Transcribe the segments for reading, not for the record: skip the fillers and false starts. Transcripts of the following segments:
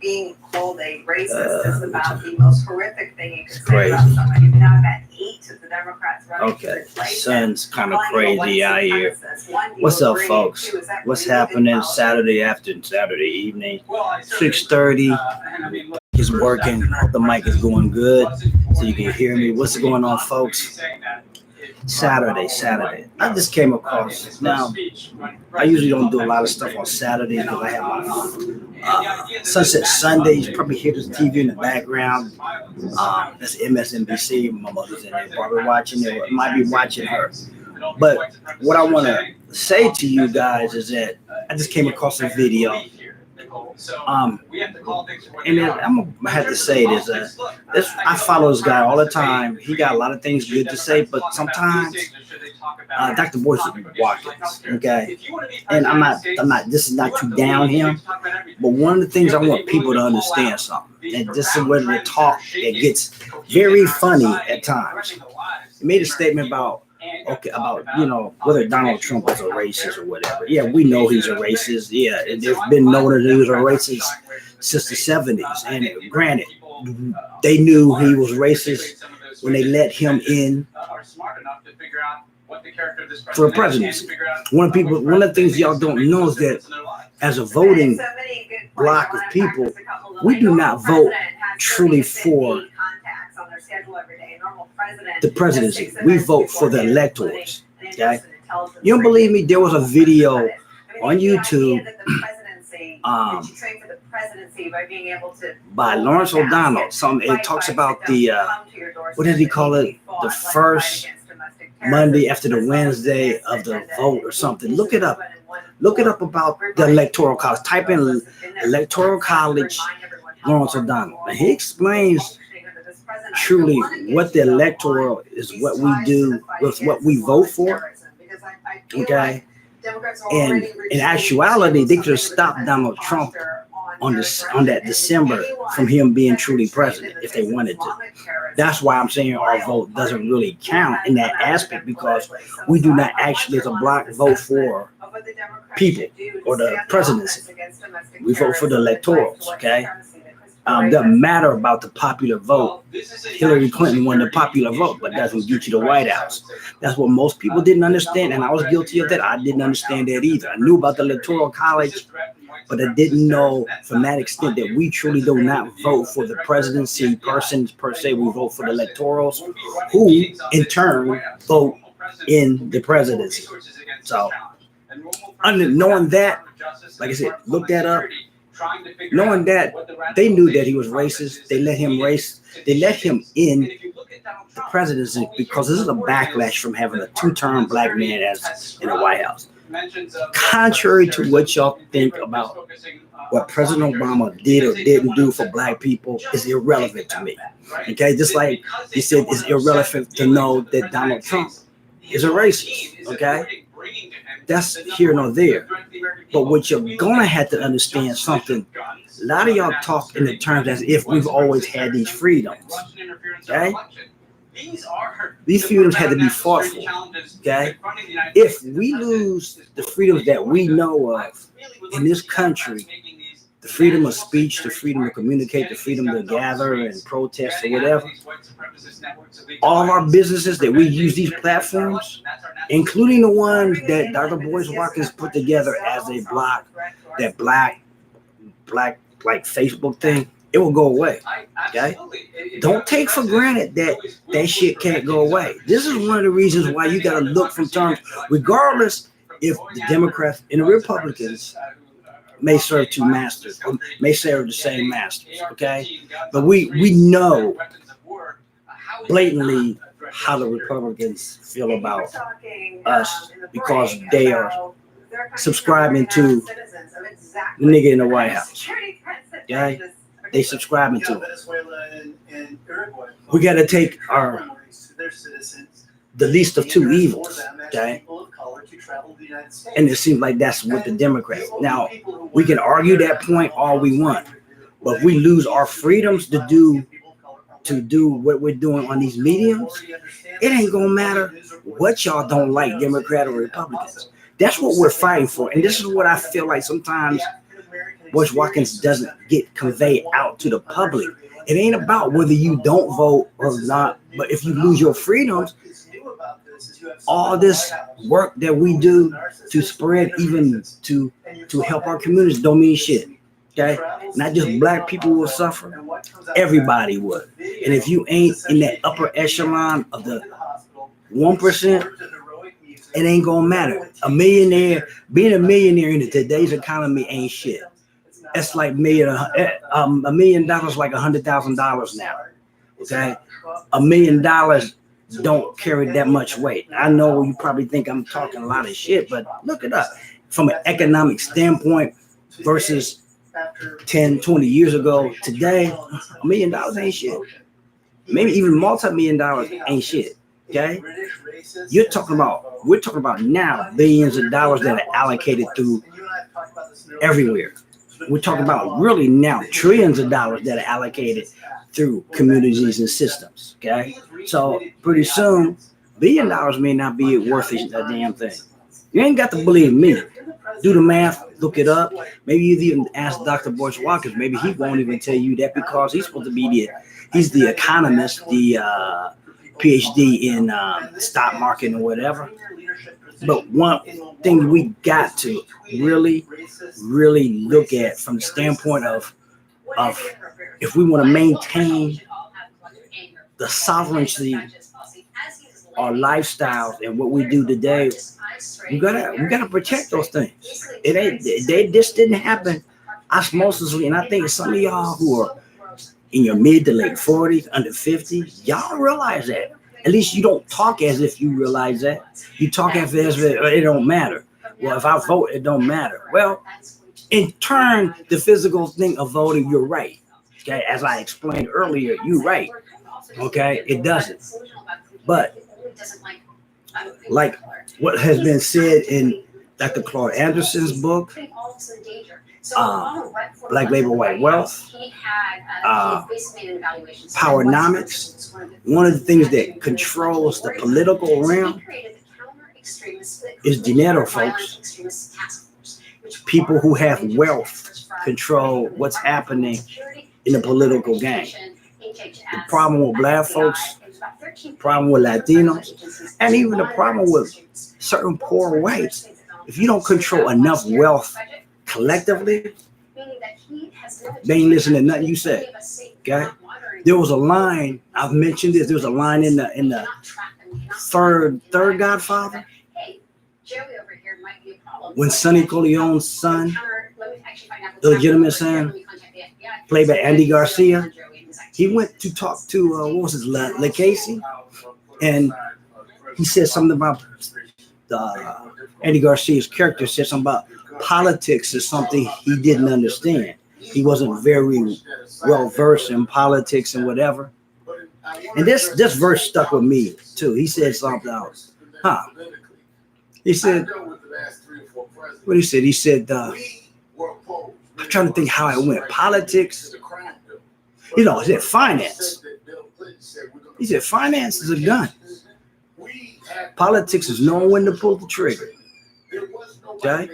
being called a racist is about the most horrific thing you could say about somebody. You've now got 8 of the Democrats running to replace him. Sun's kind of crazy out here. What's up, folks? What's happening Saturday evening, 6:30. It's working. Hope the mic is going good so you can hear me. What's going on, folks? Saturday. I just came across. Now, I usually don't do a lot of stuff on Saturdays because I have my Sunset Sundays. You probably hear this TV in the background. That's MSNBC. My mother's in there probably watching it. Or might be watching her. But what I want to say to you guys is that I just came across a video. And then I'm gonna have to say this. I follow this guy all the time. He got a lot of things good to say, but sometimes Dr. Boyce Watkins, okay. And I'm not. This is not to down him, but one of the things I want people to understand something, and this is where they talk. It gets very funny at times. He made a statement about whether Donald Trump is a racist or whatever. Yeah, we know he's a racist. Yeah, and there's been known that he was a racist since the 70s. And granted, they knew he was racist when they let him in for the presidency. One of the things y'all don't know is that as a voting block of people, we do not vote truly for the presidency. We vote for the electors. Okay. You don't believe me? There was a video on YouTube by Lawrence O'Donnell. It talks about the what did he call it? The first Monday after the Wednesday of the vote or something. Look it up. Look it up about the Electoral College. Type in Electoral College Lawrence O'Donnell. And he explains truly what the electoral is, what we do with what we vote for. Okay. And in actuality, they could have stopped Donald Trump on that December from him being truly president if they wanted to. That's why I'm saying our vote doesn't really count in that aspect, because we do not actually as a bloc vote for people or the presidency. We vote for the electorals, okay? Doesn't matter about the popular vote. Hillary Clinton won the popular vote, but doesn't get you the White House. That's what most people didn't understand, and I was guilty of that. I didn't understand that either. I knew about the Electoral College, but I didn't know from that extent that we truly do not vote for the presidency persons per se. We vote for the electorals, who in turn vote in the presidency. So, knowing that, like I said, look that up. Knowing that they knew that he was racist, they let him in the presidency because this is a backlash from having a 2-term black man as in the White House. Contrary to what y'all think about what President Obama did or didn't do for black people is irrelevant to me. Okay, just like he said, it's irrelevant to know that Donald Trump is a racist. Okay. That's here nor there. But what you're gonna have to understand something, a lot of y'all talk in the terms as if we've always had these freedoms. Okay? These freedoms had to be fought for. Okay? If we lose the freedoms that we know of in this country, the freedom of speech, the freedom to communicate, the freedom to gather and protest or whatever, all of our businesses that we use these platforms, including the ones that Dr. Boyce Watkins put together as a block, that black like Facebook thing, it will go away. Okay? Don't take for granted that shit can't go away. This is one of the reasons why you got to look from terms, regardless if the Democrats and the Republicans may serve 2 masters, or may serve the same masters, okay? But we know blatantly how the Republicans feel about us because they are subscribing to the nigga in the White House, okay? They subscribing to it. We got to take the least of 2 evils, okay? And it seems like that's what the Democrats. Now, we can argue that point all we want, but if we lose our freedoms to do what we're doing on these mediums, it ain't gonna matter what y'all don't like, Democrat or Republicans. That's what we're fighting for, and this is what I feel like sometimes Boyce Watkins doesn't get conveyed out to the public. It ain't about whether you don't vote or not, but if you lose your freedoms, all this work that we do to spread, even to help our communities, don't mean shit. Okay, not just black people will suffer, everybody would. And if you ain't in that upper echelon of the 1%, it ain't gonna matter. Being a millionaire in today's economy ain't shit. It's like $1 million like $100,000 now. Okay, $1 million don't carry that much weight. I know you probably think I'm talking a lot of shit, but look it up from an economic standpoint versus 10, 20 years ago. Today, $1 million ain't shit. Maybe even multi-million dollars ain't shit. Okay, we're talking about now billions of dollars that are allocated through everywhere. We're talking about really now trillions of dollars that are allocated through communities and systems. Okay, so pretty soon, $1 billion may not be worth a damn thing. You ain't got to believe me. Do the math, look it up. Maybe you even ask Dr. Boyce Watkins. Maybe he won't even tell you that because he's supposed to be he's the economist, the PhD in stock market and whatever. But one thing we got to really look at from the standpoint of if we want to maintain the sovereignty, our lifestyles, and what we do today, we gotta protect those things. This didn't happen osmosisly, and I think some of y'all who are in your mid to late 40s, under 50, y'all realize that. At least you don't talk as if you realize that. You talk as if it don't matter. Well, if I vote, it don't matter. Well, in turn, the physical thing of voting, you're right. Okay, as I explained earlier, you're right. Okay, it doesn't. But like what has been said in Dr. Claude Anderson's book, Black Labor, White Wealth, Powernomics, one of the things that controls the political realm is dinero, folks. People who have wealth control what's happening in the political game. The problem with black folks, the problem with Latinos, and even the problem with certain poor whites, if you don't control enough wealth collectively, they ain't listening to nothing you say. Okay? There was a line, I've mentioned this, there was a line in the third Godfather, when Sonny Corleone's son, illegitimate son, played by Andy Garcia, he went to talk to what was his Casey, and he said something about Andy Garcia's character said something about politics is something he didn't understand. He wasn't very well versed in politics and whatever. And this verse stuck with me too. He said something else. He said, what he said? He said, I'm trying to think how it went. Politics, he said finance. He said finance is a gun. Politics is knowing when to pull the trigger. Okay,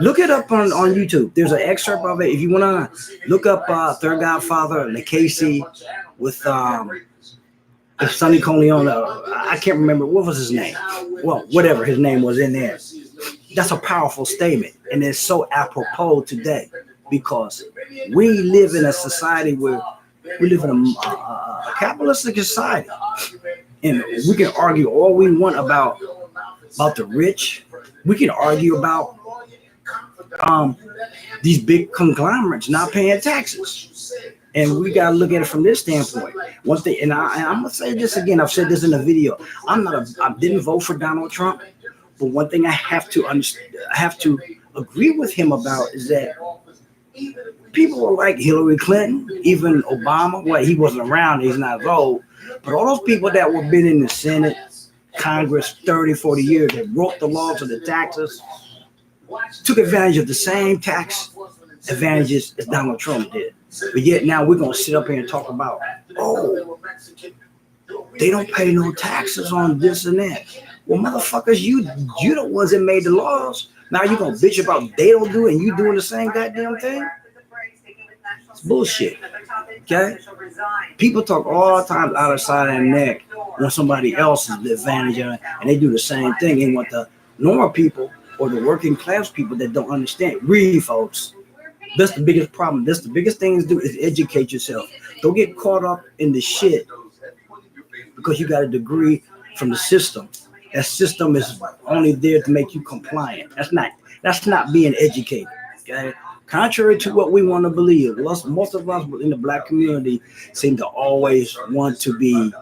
look it up on YouTube. There's an excerpt of it. If you want to look up Third Godfather, Casey with Sonny Corleone. I can't remember what was his name. Well, whatever his name was in there. That's a powerful statement, and it's so apropos today because we live in a society where we live in a capitalistic society, and we can argue all we want about the rich. We can argue about these big conglomerates not paying taxes, and we gotta look at it from this standpoint. One thing, and I'm gonna say this again. I've said this in the video. I didn't vote for Donald Trump, but one thing I have to agree with him about is that people like Hillary Clinton, even Obama. Well, he wasn't around. He's not as old, but all those people that were been in the Senate, Congress 30, 40 years that wrote the laws of the taxes took advantage of the same tax advantages as Donald Trump did. But yet now we're going to sit up here and talk about, they don't pay no taxes on this and that. Well, motherfuckers, you the ones that made the laws. Now you're going to bitch about they don't do it and you doing the same goddamn thing? It's bullshit. Okay? People talk all the time out of the side of their neck when somebody else is the advantage of it, and they do the same thing. And what the normal people or the working class people that don't understand, read, folks. That's the biggest problem. That's the biggest thing to do is educate yourself. Don't get caught up in the shit because you got a degree from the system. That system is only there to make you compliant. That's not being educated. Okay? Contrary to what we want to believe, most of us in the black community seem to always want to be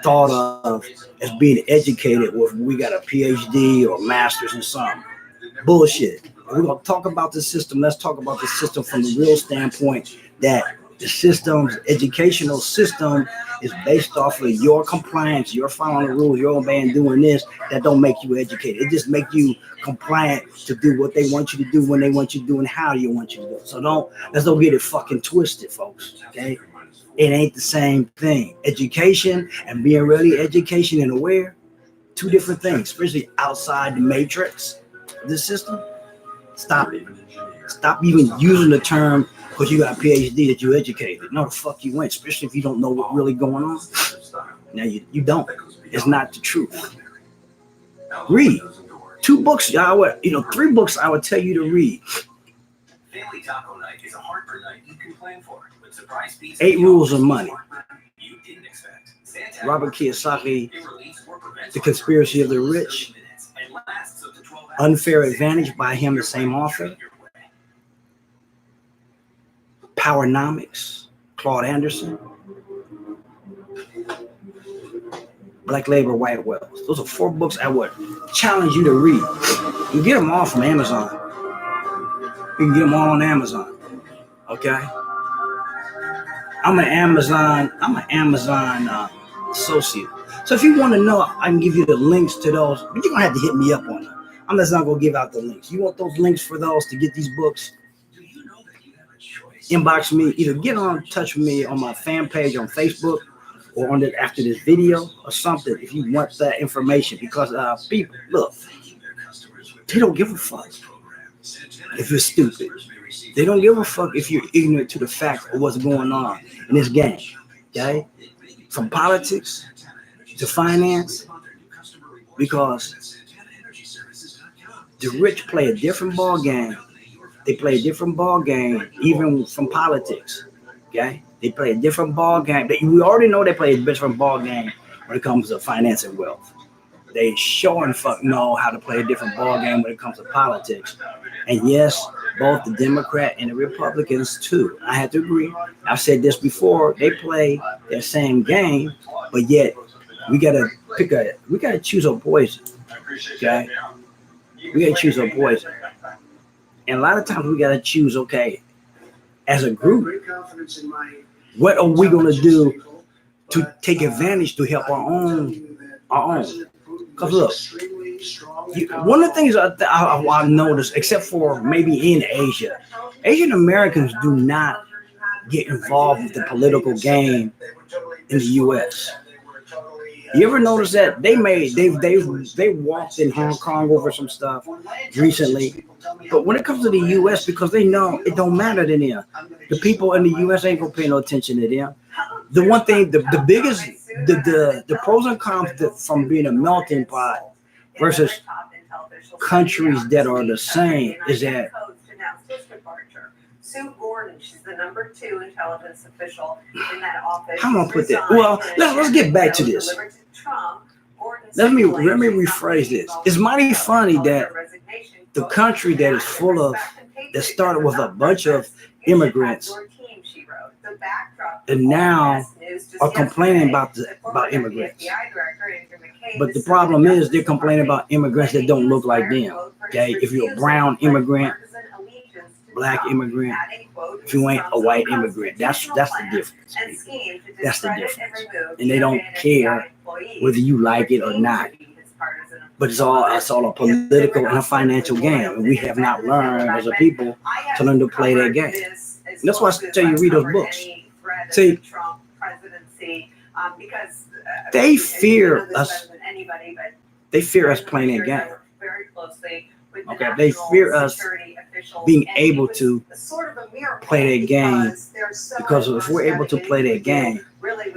thought of as being educated with we got a PhD or master's in something. Bullshit. If we're gonna talk about the system, let's talk about the system from the real standpoint that the system's educational system is based off of your compliance, your following the rules, your obeying, doing this. That don't make you educated. It just make you compliant to do what they want you to do when they want you to do and how you want you to do it. So let's don't get it fucking twisted, folks. Okay, it ain't the same thing. Education and being really education and aware, two different things, especially outside the matrix of the system. Stop it. Stop even using the term because you got a PhD that you educated. No, the fuck you ain't, especially if you don't know what's really going on. Now you don't. It's not the truth. Read 2 books. 3 books I would tell you to read. Family taco night is a heartburn night you can plan for. With surprise pizza, 8 Rules of Money. You didn't expect. Robert Kiyosaki, The Conspiracy of the Rich. Unfair Advantage by him, the same author. Powernomics, Claude Anderson. Black Labor, White Wealth. Those are 4 books I would challenge you to read. You can get them all from Amazon. You can get them all on Amazon. Okay? I'm an Amazon associate. So if you want to know, I can give you the links to those, but you're gonna have to hit me up on them. I'm just not gonna give out the links. You want those links for those to get these books? Inbox me, either get in touch with me on my fan page on Facebook or on the, after this video or something if you want that information, because people, look, they don't give a fuck if you're stupid. They don't give a fuck if you're ignorant to the facts of what's going on in this game. Okay? From politics to finance, because the rich play a different ball game. They play a different ball game, even from politics. Okay, they play a different ball game. We already know they play a different ball game when it comes to finance and wealth. They sure and fuck know how to play a different ball game when it comes to politics. And yes, both the Democrat and the Republicans too. I have to agree. I've said this before. They play their same game, but yet we gotta choose our poison. Okay, we gotta choose our poison. And a lot of times we got to choose, okay, as a group, what are we going to do to take advantage to help our own? Because look, one of the things I've noticed, except for maybe in Asia, Asian Americans do not get involved with the political game in the U.S. You ever notice that they walked in Hong Kong over some stuff recently, but when it comes to the U.S., because they know it don't matter to them, the people in the U.S. ain't gonna pay no attention to them. The one thing, the biggest, the pros and cons from being a melting pot versus countries that are the same is that Sue Gordon, she's the #2 intelligence official in that office. How am I put that? Well, let's get back to this. Let me rephrase this. It's mighty funny that the country that is full of, that started with a bunch of immigrants, and now are complaining about immigrants. But the problem is they're complaining about immigrants that don't look like them. Okay, if you're a brown immigrant, black immigrant, if you ain't a white immigrant, that's the difference. That's the difference. And they don't care whether you like it or not. But it's all a political and a financial game. And we have not learned as a people to learn to play that game. And that's why I tell you, read those books. See, they fear us. They fear us playing that game. with the Okay, if they fear national us security officials, being and it able was to sort of a miracle play their game, because they're so because if we're able to play their game,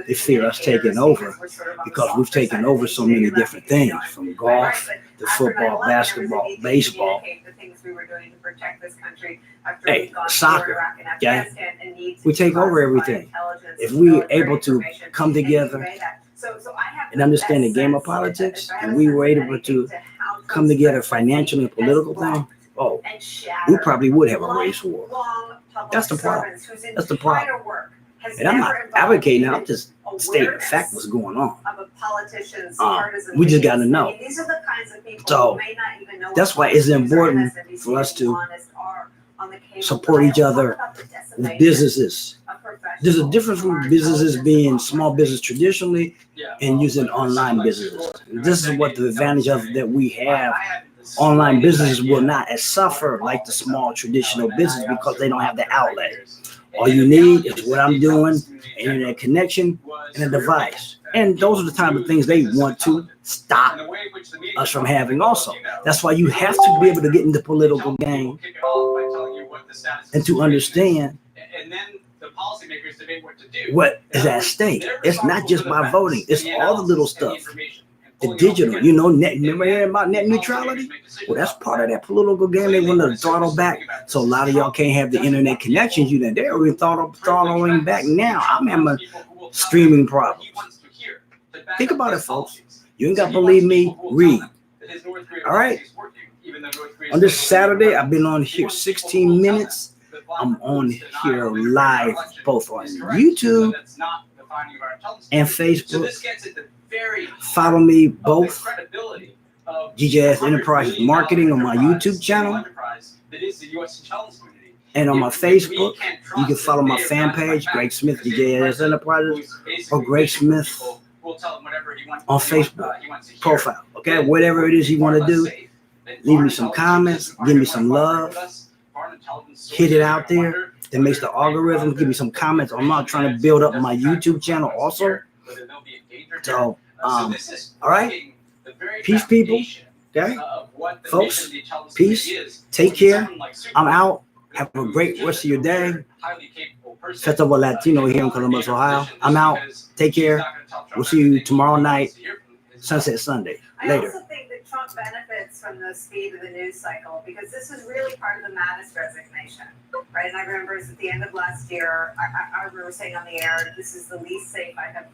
they fear us taking over because we've taken over so many different things, from golf to football, basketball, baseball. Hey, soccer, okay? We take over everything. If we're able to come together and understand the game of politics, and we were able to come together financially and political thing, oh, we probably would have a race war. That's the problem. That's the problem. And I'm not advocating, I'm just stating the fact what's going on. We just got to know. So that's why it's important for us to support each other with businesses. There's a difference between businesses being small business traditionally and using online businesses. This is what the advantage of that we have. Online businesses will not suffer like the small traditional business because they don't have the outlet. All you need is what I'm doing, internet connection, and a device. And those are the type of things they want to stop us from having also. That's why you have to be able to get into the political game and to understand what is at stake. It's not just by voting. It's all the little stuff. The digital, remember hearing about net neutrality? Well, that's part of that political game. They want to throttle back. So a lot of y'all can't have the internet connections. They're already throttling back now. I'm having streaming problems. Think about it, folks. You ain't got to believe me. Read. All right. On this Saturday, I've been on here 16 minutes. I'm on here live, both on YouTube and Facebook. Follow me both, GJS Enterprises Marketing on my YouTube channel and on my Facebook. You can follow my fan page, Greg Smith, GJS Enterprises, or Greg Smith on Facebook profile. Okay, whatever it is you want to do, leave me some comments, give me some love, hit it out there. That makes the algorithm give me some comments. I'm not trying to build up my YouTube channel also. So, all right. Peace, people. Okay, folks. Peace. Take care. I'm out. Have a great rest of your day. Festival Latino here in Columbus, Ohio. I'm out. Take care. We'll see you tomorrow night, Sunset Sunday. Later. I also think that Trump benefits from the speed of the news cycle because this is really part of the Mattis resignation, right? And I remember it was at the end of last year. I remember saying on the air, this is the least safe I have